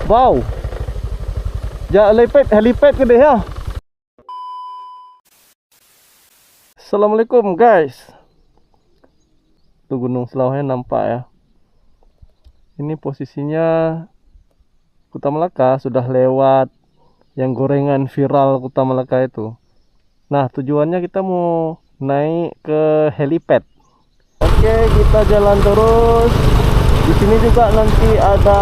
Wow. Ja helipad ke deh ya. Assalamualaikum guys. Tuh Gunung Selawahnya nampak ya. Ini posisinya Kuta Melaka sudah lewat yang gorengan viral Kuta Melaka itu. Nah, tujuannya kita mau naik ke helipad. Oke, kita jalan terus. Di sini juga nanti ada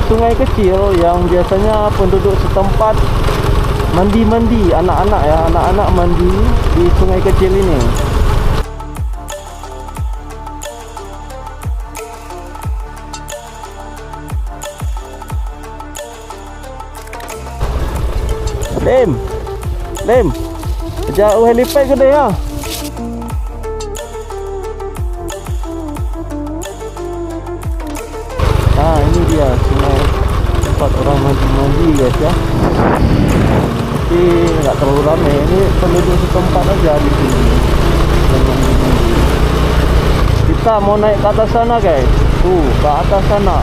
sungai kecil yang biasanya penduduk setempat mandi-mandi, anak-anak ya, anak-anak mandi di sungai kecil ini. Lem, jauh helipad ke dia ya. Nah, ini dia sungai tempat orang mandi guys ya. Tapi nggak terlalu ramai. Ini penduduk setempat aja di sini. Kita mau naik ke atas sana guys. Tuh, ke atas sana.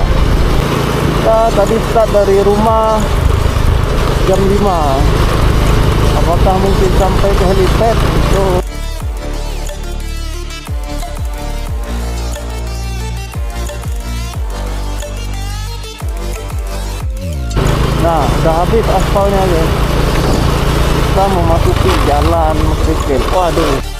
Kita tadi start dari rumah jam 5. Apakah mungkin sampai ke helipad? Nah, udah habis aspalnya guys. Kita memasuki jalan kerikil. Waduh.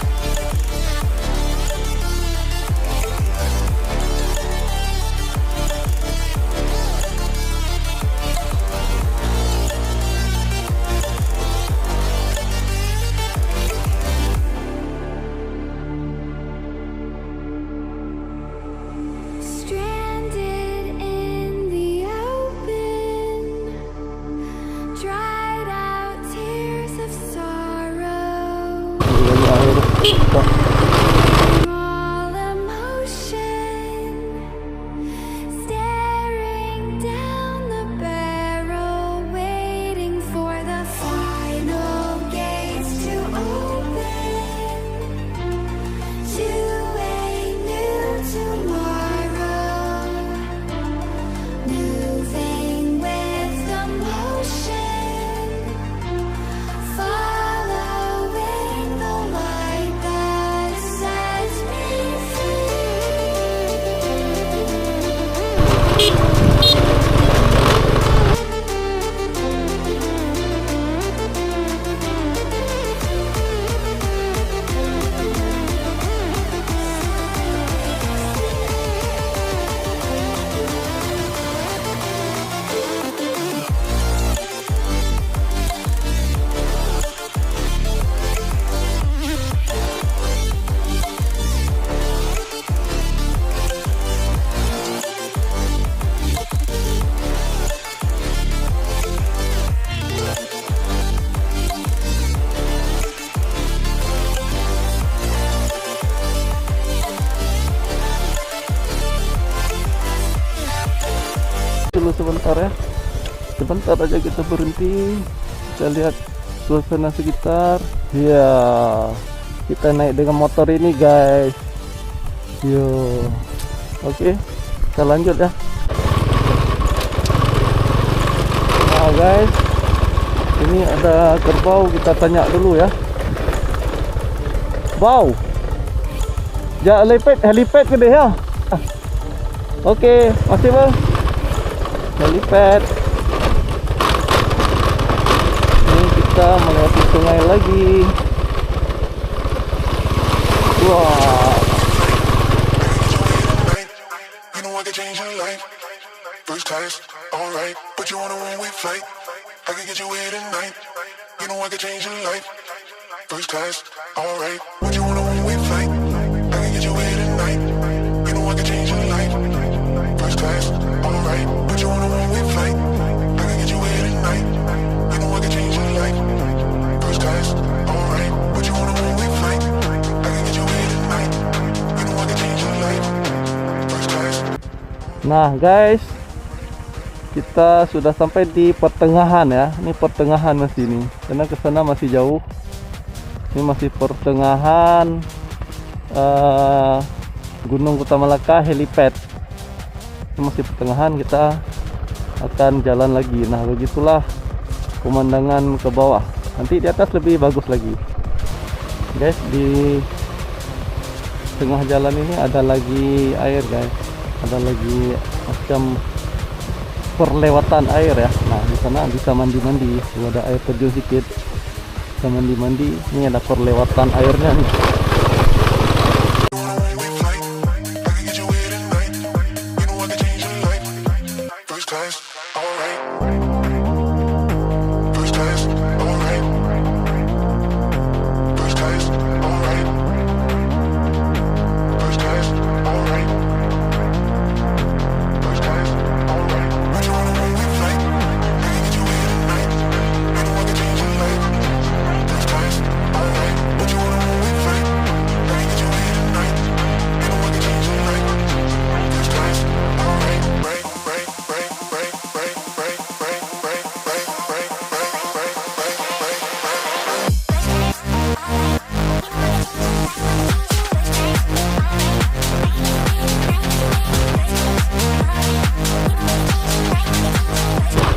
Dulu sebentar ya, sebentar aja kita berhenti, kita lihat suasana sekitar. Ya, kita naik dengan motor ini guys. Yo, oke, kita lanjut ya. Nah guys, ini ada kerbau, kita tanya dulu ya. Wow, ja helipad ke deh ya. Oke, masih bang. Helipad. Ini kita melewati sungai lagi. Wah. First class, alright. But you wanna run with flight? I can get you here tonight. You know I can change your life. First class, alright. But you wanna run with flight? I can get you here tonight. You know I can change your life. First class, alright. But you wanna run with flight? I can get you here tonight. You know I can change your life. First class, alright. But you wanna run with flight? I can get you here tonight. You know I can change your life. First class. Nah guys, kita sudah sampai di pertengahan ya. Ini pertengahan masih ini, karena ke sana masih jauh. Ini masih pertengahan Gunung Kuta Melaka helipad. Ini masih pertengahan, kita akan jalan lagi. Nah, begitulah pemandangan ke bawah. Nanti di atas lebih bagus lagi. Guys, di tengah jalan ini ada lagi air, guys. Ada lagi macam perlewatan air ya. Nah, di sana bisa mandi-mandi. Ada air terjun sedikit. Bisa mandi-mandi. Ini ada perlewatan airnya nih.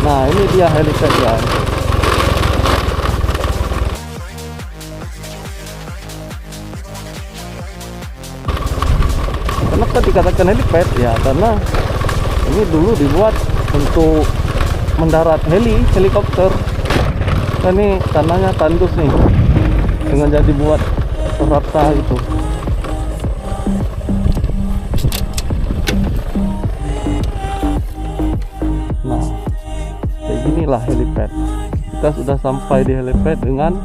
Nah, ini dia helipad ya. Kenapa dikatakan helipad ya? Karena ini dulu dibuat untuk mendarat helikopter. Dan ini tanahnya tandus nih, dengan jadi buat rata itu. Inilah helipad. Kita sudah sampai di helipad dengan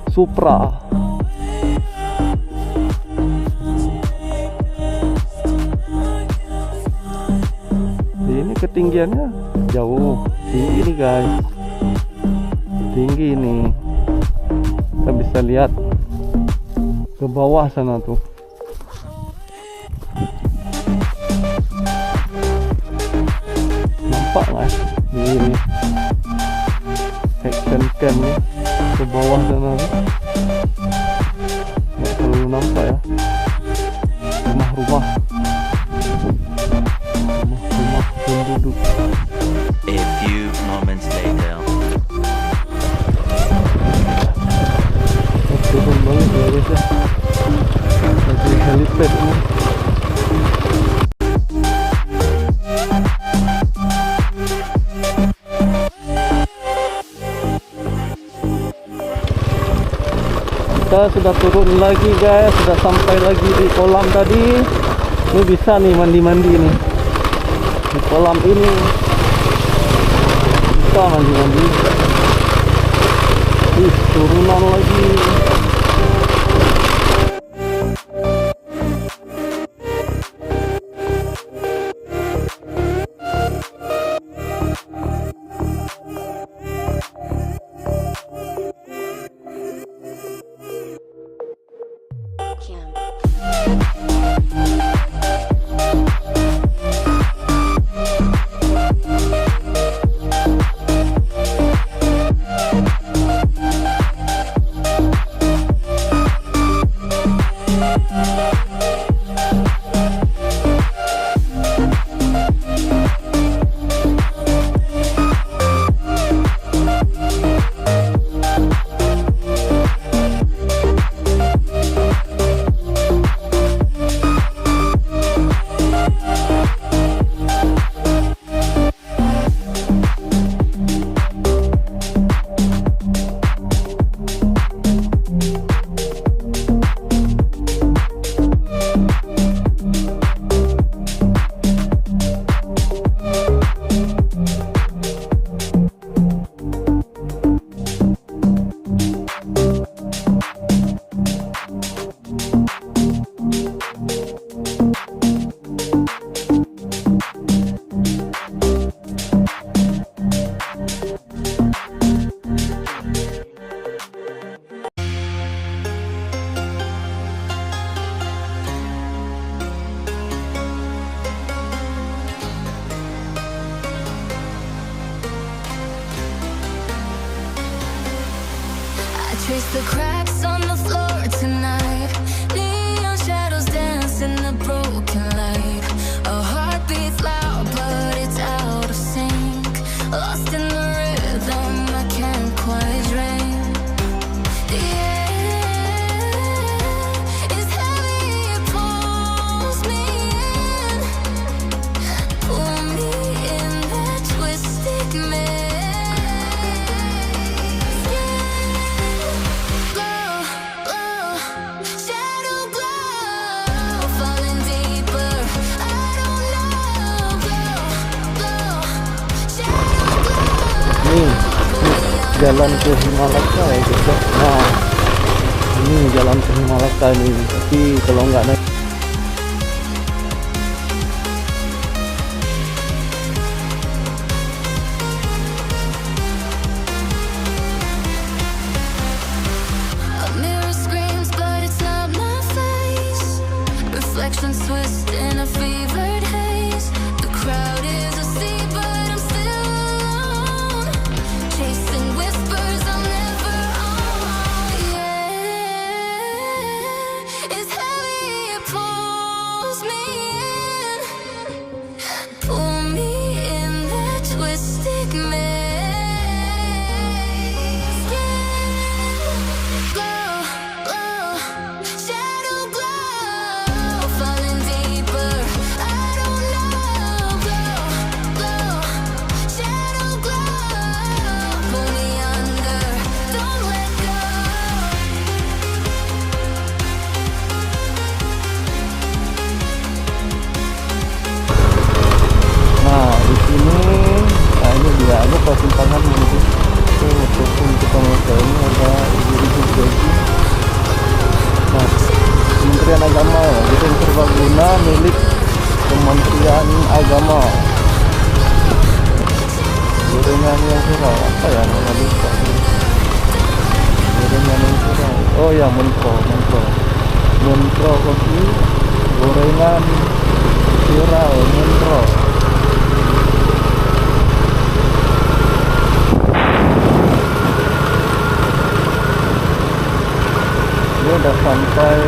Supra. Ini ketinggiannya jauh, tinggi nih guys, tinggi ini. Kita bisa lihat ke bawah sana tuh. Nampak nggak di ini? Action cam nih ke bawah sana tuh. Nggak terlalu nampak ya. Rumah-rumah penduduk. A few moments later. Turun banget ya guys ya. Lagi helipad ini. Kita sudah turun lagi guys, sudah sampai lagi di kolam tadi. Ini bisa nih mandi-mandi nih di kolam ini, bisa mandi-mandi. Turunan lagi. Trace the cracks on the floor tonight. Neon shadows dance in the broken light. A heart beats loud, but it's out of sync. lost in the rhythm. I can't quite drain. The air is heavy, it pulls me in, pull me in that twisted maze. Glow, glow, shadow glow, falling deeper. I don't know. Glow, glow, shadow glow. Nih, jalan ke Himalaya ya guys. Nah, ini jalan ke Himalaya nih. Tapi kalau nggak naik A mirror screams, but it's not my face. Reflections twist in a fevered haze. The crowd is a sea, but I'm still alone. Chasing whispers I'll never own. Yeah, it's heavy, it pulls me in, pull me in that twisted maze. Glow, glow, shadow glow, falling deeper. I don't know. Glow, glow, shadow glow, pull me under, don't let go. Nah, di sini, nah ini dia, ada persimpangan menuju ke Tepung kita Mekah. Ini ada ibu-ibu gaji. Nah, Kementerian Agama, gedung serbaguna milik Kementerian Agama. Gorengan yang viral, apa ya nama lupa. Gorengan yang viral, oh ya Mentro kopi, gorengan viral Mentro. Dia udah sampai